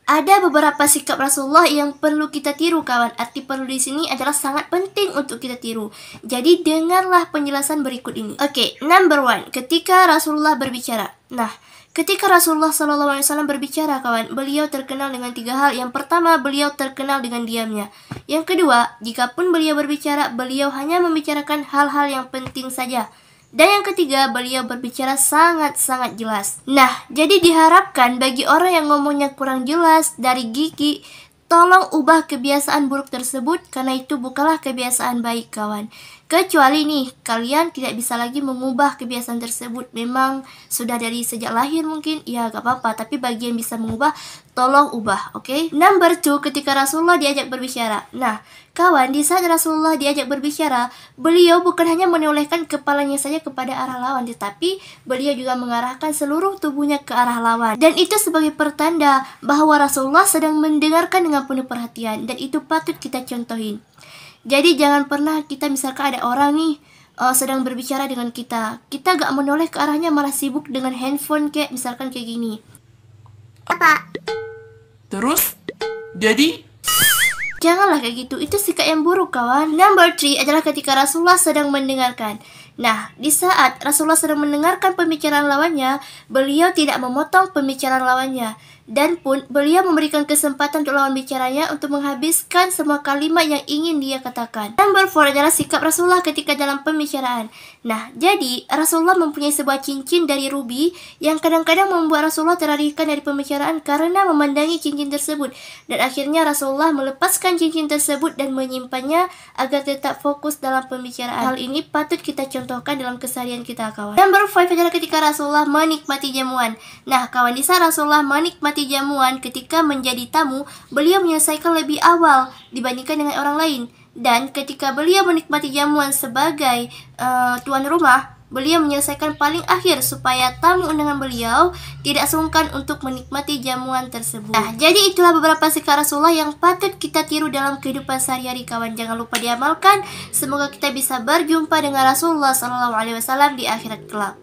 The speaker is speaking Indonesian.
Ada beberapa sikap Rasulullah yang perlu kita tiru, kawan. Arti perlu di sini adalah sangat penting untuk kita tiru. Jadi dengarlah penjelasan berikut ini. Oke, number one, ketika Rasulullah berbicara. Nah, ketika Rasulullah SAW berbicara, kawan, beliau terkenal dengan 3 hal. Yang pertama, beliau terkenal dengan diamnya. Yang kedua, jikapun beliau berbicara, beliau hanya membicarakan hal-hal yang penting saja. Dan yang ketiga, beliau berbicara sangat-sangat jelas. Nah, jadi diharapkan bagi orang yang ngomongnya kurang jelas dari gigi, tolong ubah kebiasaan buruk tersebut, karena itu bukanlah kebiasaan baik, kawan. Kecuali nih, kalian tidak bisa lagi mengubah kebiasaan tersebut. Memang sudah dari sejak lahir mungkin, ya gak apa-apa. Tapi bagi yang bisa mengubah, tolong ubah, oke? Number 2, ketika Rasulullah diajak berbicara. Nah, kawan, di saat Rasulullah diajak berbicara, beliau bukan hanya menolehkan kepalanya saja kepada arah lawan, tetapi beliau juga mengarahkan seluruh tubuhnya ke arah lawan. Dan itu sebagai pertanda bahwa Rasulullah sedang mendengarkan dengan penuh perhatian, dan itu patut kita contohin. Jadi jangan pernah kita misalkan ada orang nih sedang berbicara dengan kita gak menoleh ke arahnya, malah sibuk dengan handphone kayak misalkan kayak gini. Apa? Terus? Jadi? Janganlah kayak gitu, itu sikap yang buruk, kawan. Number 3 adalah ketika Rasulullah sedang mendengarkan. Nah, di saat Rasulullah sedang mendengarkan pembicaraan lawannya, beliau tidak memotong pembicaraan lawannya. Dan pun beliau memberikan kesempatan untuk lawan bicaranya untuk menghabiskan semua kalimat yang ingin dia katakan. Number 4 adalah sikap Rasulullah ketika dalam pembicaraan. Nah, jadi Rasulullah mempunyai sebuah cincin dari rubi yang kadang-kadang membuat Rasulullah teralihkan dari pembicaraan karena memandangi cincin tersebut. Dan akhirnya Rasulullah melepaskan cincin tersebut dan menyimpannya agar tetap fokus dalam pembicaraan. Hal ini patut kita contohkan dalam keseharian kita, kawan. Number 5 adalah ketika Rasulullah menikmati jamuan. Nah, kawan, di saat Rasulullah menikmati jamuan ketika menjadi tamu, beliau menyelesaikan lebih awal dibandingkan dengan orang lain. Dan ketika beliau menikmati jamuan sebagai tuan rumah, beliau menyelesaikan paling akhir supaya tamu undangan beliau tidak sungkan untuk menikmati jamuan tersebut. Nah, jadi itulah beberapa sikap Rasulullah yang patut kita tiru dalam kehidupan sehari-hari, kawan. Jangan lupa diamalkan. Semoga kita bisa berjumpa dengan Rasulullah SAW di akhirat kelak.